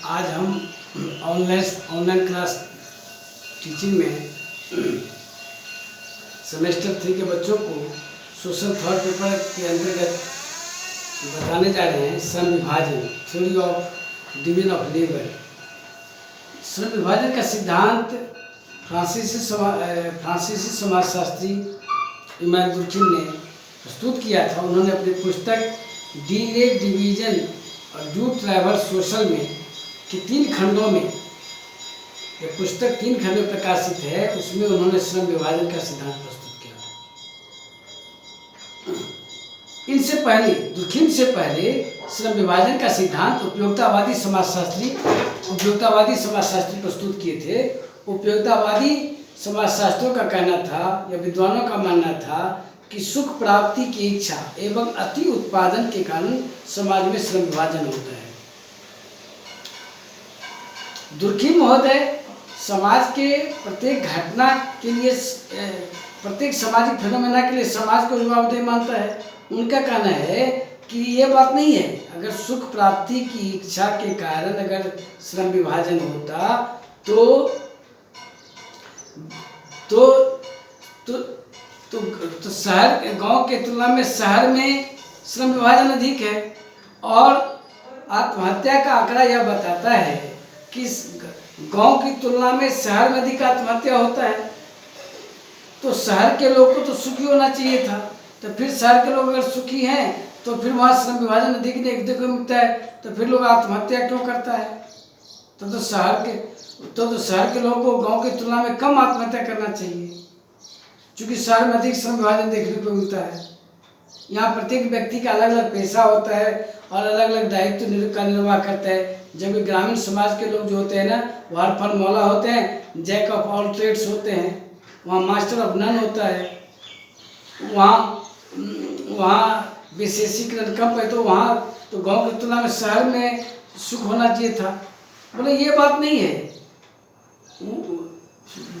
आज हम online class teaching में सेमेस्टर 3 के बच्चों को सोशल थॉट पेपर के अंतर्गत बताने जा रहे हैं श्रम विभाजन, theory of division of labour. श्रम विभाजन का सिद्धांत फ्रांसीसी समाजशास्त्री इमानुएल दुर्खिम ने प्रस्तुत किया था। उन्होंने अपनी पुस्तक डिलेड डिवीजन और डू ट्रैवल सोशल में कि 3 खंडों में, यह पुस्तक 3 खंडों में प्रकाशित है, उसमें उन्होंने श्रम विभाजन का सिद्धांत प्रस्तुत किया। इनसे पहले, दुर्खिम से पहले, श्रम विभाजन का सिद्धांत उपयोगितावादी समाजशास्त्री प्रस्तुत किए थे। उपयोगितावादी समाजशास्त्रियों का कहना था या विद्वानों का मानना था कि सुख प्राप्ति की इच्छा एवं अति उत्पादन के कारण समाज में श्रम विभाजन होता है। दुर्खिम महोदय समाज के प्रत्येक घटना के लिए, प्रत्येक सामाजिक फेनोमेना के लिए समाज को जवाबदेह मानता है। उनका कहना है कि ये बात नहीं है, अगर सुख प्राप्ति की इच्छा के कारण अगर श्रम विभाजन होता तो शहर गांव के तुलना में शहर में श्रम विभाजन अधिक है। और आत्महत्या का आंकड़ा यह बताता है कि गांव की तुलना में शहर में अधिक आत्महत्या होता है। तो शहर के लोग को तो सुखी होना चाहिए था, तो फिर शहर के लोग अगर सुखी हैं तो फिर वहाँ श्रम विभाजन अधिक देखने को मिलता है, तो फिर लोग आत्महत्या क्यों करता है? तो शहर के लोगों को गांव की तुलना में कम आत्महत्या करना चाहिए, क्योंकि शहर में अधिक श्रम विभाजन देखने को मिलता है। यहाँ प्रत्येक व्यक्ति का अलग अलग पेशा होता है और अलग अलग दायित्व का निर्वाह करता है। जबकि ग्रामीण समाज के लोग जो होते हैं ना, वो हर फन मौला होते हैं, जैक ऑफ ऑल ट्रेड्स होते हैं, वहाँ मास्टर ऑफ नन होता है, वहाँ विशेषीकरण कम है। तो वहाँ तो गांव की तुलना में शहर में सुख होना चाहिए था। बोले ये बात नहीं है।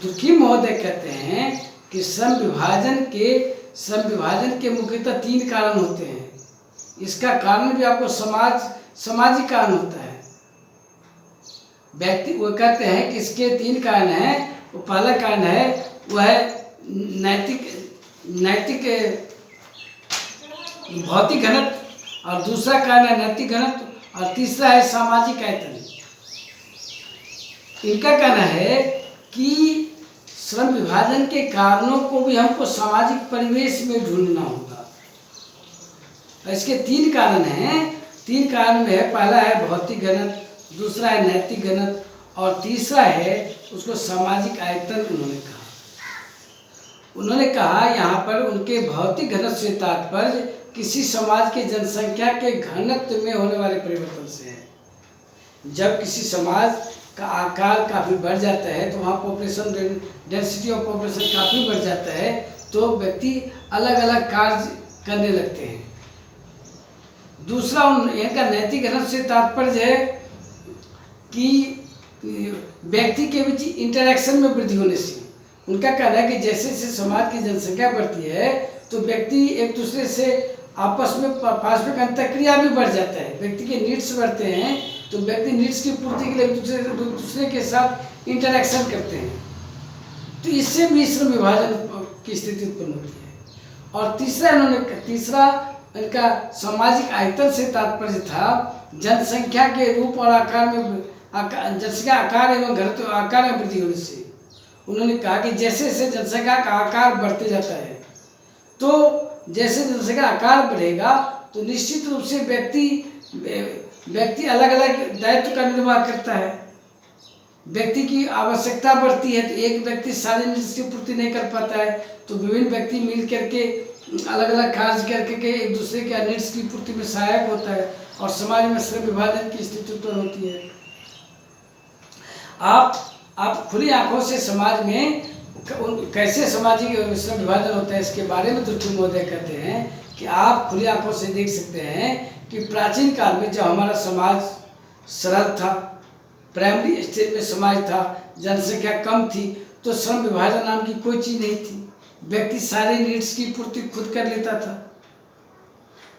दुर्खिम महोदय कहते हैं कि श्रम विभाजन के मुख्यतः 3 कारण होते हैं। इसका कारण भी आपको सामाजिक कारण होता है। व्यक्ति वो कहते हैं कि इसके 3 कारण हैं। वो पहला कारण है वह है नैतिक भौतिक घनत्व, और दूसरा कारण है नैतिक घनत्व, और तीसरा है सामाजिक आयतन। इनका कहना है कि श्रम विभाजन के कारणों को भी हमको सामाजिक परिवेश में ढूंढना होगा। इसके 3 कारण हैं। 3 कारण में है, पहला है भौतिक घनत्व, दूसरा है नैतिक घनत्व, और तीसरा है उसको सामाजिक आयतन। उन्होंने कहा यहाँ पर उनके भौतिक घनत्व से तात्पर्य किसी समाज के जनसंख्या के घनत्व में होने वाले परिवर्तन से है। जब किसी समाज का आकार काफ़ी बढ़ जाता है तो वहाँ पॉपुलेशन डेंसिटी ऑफ पॉपुलेशन काफ़ी बढ़ जाता है, तो व्यक्ति अलग अलग कार्य करने लगते हैं। दूसरा इनका नैतिक घनत्व से तात्पर्य है कि व्यक्ति के बीच इंटरेक्शन में वृद्धि होने से। उनका कहना है कि जैसे जैसे समाज की जनसंख्या बढ़ती है तो व्यक्ति एक दूसरे से आपस में पारस्परिक अंतःक्रिया भी बढ़ जाता है। व्यक्ति के नीड्स बढ़ते हैं तो व्यक्ति नीड्स की पूर्ति के लिए एक दूसरे के साथ इंटरेक्शन करते हैं, तो इससे भी श्रम विभाजन की स्थिति उत्पन्न होती है। और तीसरा इनका सामाजिक आयतन से तात्पर्य था जनसंख्या के रूप और आकार में, जनसंख्या आकार एवं घनत्व आकार में वृद्धि होने से। उन्होंने कहा कि जैसे जैसे जनसंख्या का आकार बढ़ते जाता है, तो जैसे जनसंख्या आकार बढ़ेगा तो निश्चित रूप से व्यक्ति अलग अलग दायित्व का निर्वाह करता है। व्यक्ति की आवश्यकता बढ़ती है तो एक व्यक्ति सारे नीड्स की पूर्ति नहीं कर पाता है, तो विभिन्न व्यक्ति मिल करके अलग अलग कार्य करके एक दूसरे के नीड्स की पूर्ति में सहायक होता है, और समाज में श्रम विभाजन की स्थिति उत्पन्न होती है। आप खुली आंखों से समाज में कैसे सामाजिक श्रम विभाजन होता है इसके बारे में दुर्खिम महोदय कहते हैं कि आप खुली आंखों से देख सकते हैं कि प्राचीन काल में जब हमारा समाज सरल था, प्राइमरी स्टेज में समाज था, जनसंख्या कम थी, तो श्रम विभाजन नाम की कोई चीज़ नहीं थी। व्यक्ति सारे नीड्स की पूर्ति खुद कर लेता था।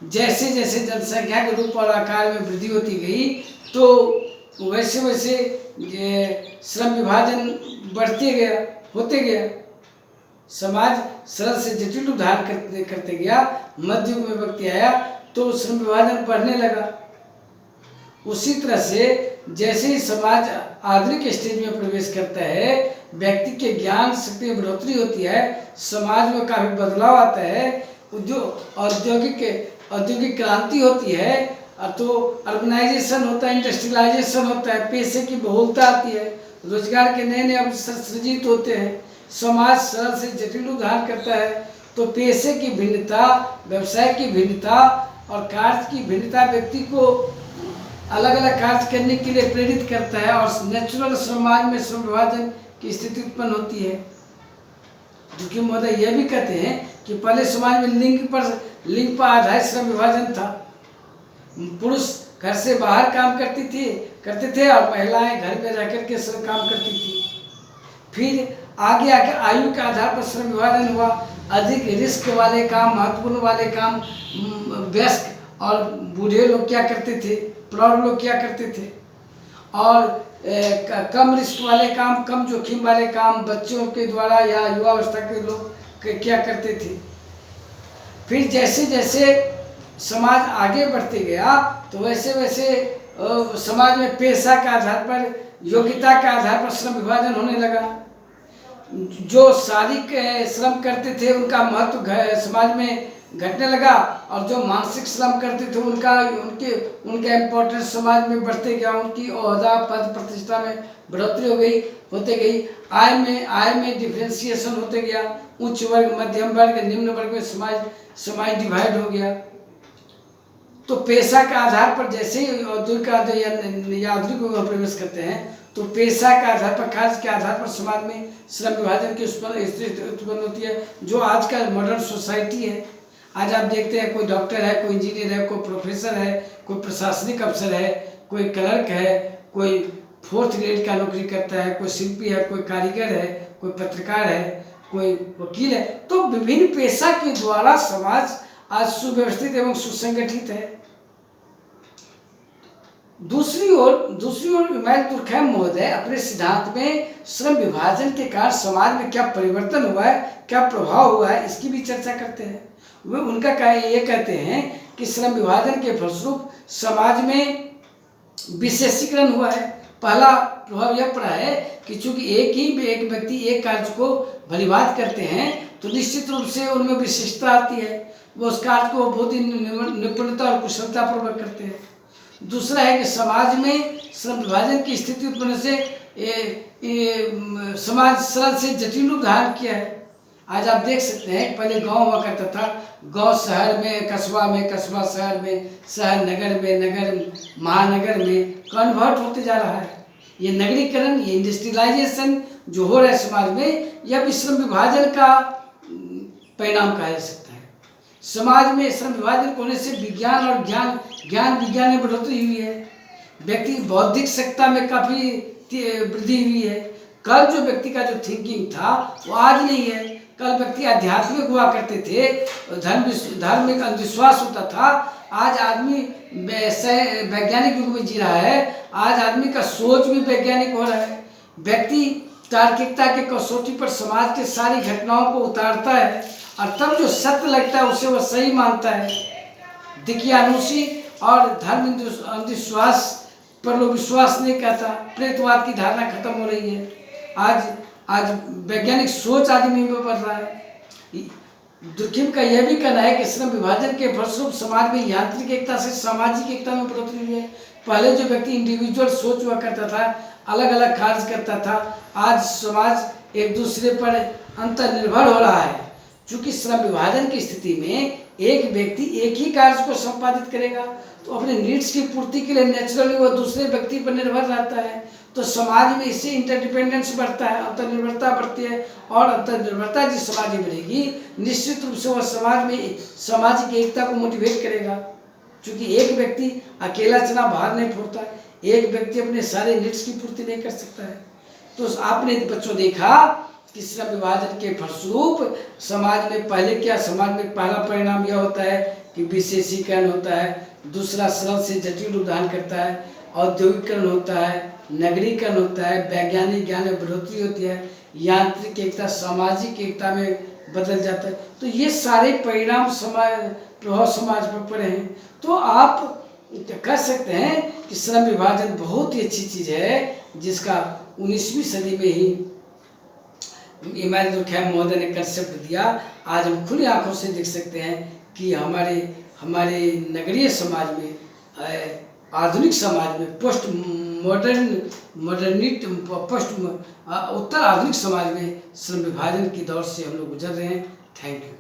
जैसे जैसे जनसंख्या के रूप और आकार में वृद्धि होती गई तो वैसे वैसे ये श्रम विभाजन बढ़ते गया, होते गया। समाज सरल से जटिल रूप धारण करते करते गया। मध्य युग में व्यक्ति आया तो श्रम विभाजन बढ़ने लगा। उसी तरह से जैसे ही समाज आधुनिक स्टेज में प्रवेश करता है, व्यक्ति के ज्ञान शक्ति में बढ़ोतरी होती है, समाज में काफी बदलाव आता है, औद्योगिक क्रांति होती है, तो अर्बनाइजेशन होता है, इंडस्ट्रियलाइजेशन होता है, पैसे की बहुलता आती है, रोजगार के नए नए अवसर सृजित होते हैं, समाज सरल से जटिल रूप धारण करता है, तो पैसे की भिन्नता, व्यवसाय की भिन्नता और कार्य की भिन्नता व्यक्ति को अलग अलग कार्य करने के लिए प्रेरित करता है और नेचुरल समाज में श्रम विभाजन की स्थिति उत्पन्न होती है। दुखी महोदय यह भी कहते हैं कि पहले समाज में लिंग पर आधारित श्रम विभाजन था। पुरुष घर से बाहर काम करते थे और महिलाएं घर में रह करके श्रम काम करती थी। फिर आगे आकर आयु के आधार पर श्रम विभाजन हुआ। अधिक रिस्क वाले काम, महत्वपूर्ण वाले काम वयस्क और बूढ़े लोग क्या करते थे, प्रौढ़ लोग क्या करते थे, और कम रिस्क वाले काम, कम जोखिम वाले काम बच्चों के द्वारा या युवावस्था के लोग क्या करते थे। फिर जैसे जैसे समाज आगे बढ़ते गया तो वैसे वैसे समाज में पेशा के आधार पर, योग्यता के आधार पर श्रम विभाजन होने लगा। जो शारीरिक श्रम करते थे उनका महत्व समाज में घटने लगा और जो मानसिक श्रम करते थे उनके इम्पोर्टेंस समाज में बढ़ते गया। उनकी ओहदा पद प्रतिष्ठा में बढ़ोतरी होते गई। आय में डिफरेंशिएशन होते गया। उच्च वर्ग, मध्यम वर्ग, निम्न वर्ग में समाज डिवाइड हो गया। तो पेशा के आधार पर जैसे ही औद्योगिक आधुनिक युग में प्रवेश करते हैं तो पेशा के आधार पर, कार्य के आधार पर समाज में श्रम विभाजन की स्थिति उत्पन्न होती है, जो आज का मॉडर्न सोसाइटी है। आज आप देखते हैं कोई डॉक्टर है, कोई इंजीनियर है, कोई प्रोफेसर है, कोई प्रशासनिक अफसर है, कोई क्लर्क है, कोई 4th ग्रेड का नौकरी करता है, कोई शिल्पी है, कोई कारीगर है, कोई पत्रकार है, कोई वकील है। तो विभिन्न पेशा के द्वारा समाज आज सुव्यवस्थित एवं सुसंगठित है। दूसरी ओर इमानुएल दुर्कheim महोदय अपने सिद्धांत में श्रम विभाजन के कारण समाज में क्या परिवर्तन हुआ है, क्या प्रभाव हुआ है, इसकी भी चर्चा करते हैं। वे उनका ये कहते हैं कि श्रम विभाजन के फलस्वरूप समाज में विशेषीकरण हुआ है। पहला प्रभाव यह पड़ा है कि चूंकि एक व्यक्ति एक कार्य को भलीभांति करते हैं तो निश्चित रूप से उनमें विशिष्टता आती है। वो उस कार्य को बहुत ही निपुणता और कुशलता पूर्वक करते हैं। दूसरा है कि समाज में श्रम विभाजन की स्थिति उत्पन्न से समाज सरल से जटिल रूप धारण किया है। आज आप देख सकते हैं पहले गांव हुआ करता था, गांव शहर में, कस्बा में, कस्बा शहर में, शहर नगर में, नगर महानगर में कन्वर्ट होते जा रहा है। ये नगरीकरण, ये इंडस्ट्रियलाइजेशन जो हो रहा है समाज में, यह भी श्रम विभाजन का परिणाम कहा जा सकता है। समाज में श्रम विभाजन होने से विज्ञान और विज्ञान में बढ़ोतरी हुई है। व्यक्ति की बौद्धिक सत्ता में काफी वृद्धि हुई है। कल जो व्यक्ति का जो थिंकिंग था वो आज नहीं है। कल व्यक्ति आध्यात्मिक हुआ करते थे, धार्मिक अंधविश्वास होता था। आज आदमी वैज्ञानिक युग में जी रहा है। आज आदमी का सोच भी वैज्ञानिक हो रहा है। व्यक्ति तार्किकता के कसौटी पर समाज के सारी घटनाओं को उतारता है और तब जो सत्य लगता है उसे वह सही मानता है। दिकियानुसी और धर्म अंधविश्वास पर लोग विश्वास नहीं करता। प्रेतवाद की धारणा खत्म हो रही है। आज वैज्ञानिक सोच आदमी में बढ़ रहा है। दुर्कheim का यह भी कहना है कि श्रम विभाजन के फलस्वरूप समाज में यांत्रिक एकता से सामाजिक एकता में बढ़ोतरी हुई है। पहले जो व्यक्ति इंडिविजुअल सोच हुआ करता था, अलग अलग कार्य करता था, आज समाज एक दूसरे पर अंतर्निर्भर हो रहा है। चूंकि श्रम विभाजन की स्थिति में एक व्यक्ति एक ही कार्य को संपादित करेगा तो अपने नीड्स की पूर्ति के लिए नेचुरली वो दूसरे व्यक्ति पर निर्भर रहता है। तो समाज में इससे इंटरडिपेंडेंस बढ़ता है, अंतर्निर्भरता बढ़ती है, और अंतर्निर्भरता जिस समाज में बढ़ेगी निश्चित रूप से वह समाज में सामाजिक एकता को मोटिवेट करेगा। क्योंकि एक व्यक्ति अकेला चना बाहर नहीं फोड़ता, एक व्यक्ति अपने सारे नीड्स की पूर्ति नहीं कर सकता है। तो आपने बच्चों देखा कि श्रम विभाजन के फलस्वरूप समाज में पहले क्या, समाज में पहला परिणाम यह होता है कि विशेषीकरण होता है। दूसरा सरल से जटिल रूप धारण करता है औद्योगिकरण होता है, नगरीकरण होता है, वैज्ञानिक ज्ञान में बढ़ोतरी होती है, यांत्रिक एकता सामाजिक एकता में बदल जाता है। तो ये सारे परिणाम प्रभाव समाज पर पड़े हैं। तो आप कह सकते हैं कि श्रम विभाजन बहुत ही अच्छी चीज़ है, जिसका 19वीं सदी में ही इमानुएल खैम महोदय ने कंसेप्ट दिया। आज हम खुली आंखों से देख सकते हैं कि हमारे नगरीय समाज में, आधुनिक समाज में, उत्तर आधुनिक समाज में श्रम विभाजन की दौर से हम लोग गुजर रहे हैं। Thank you.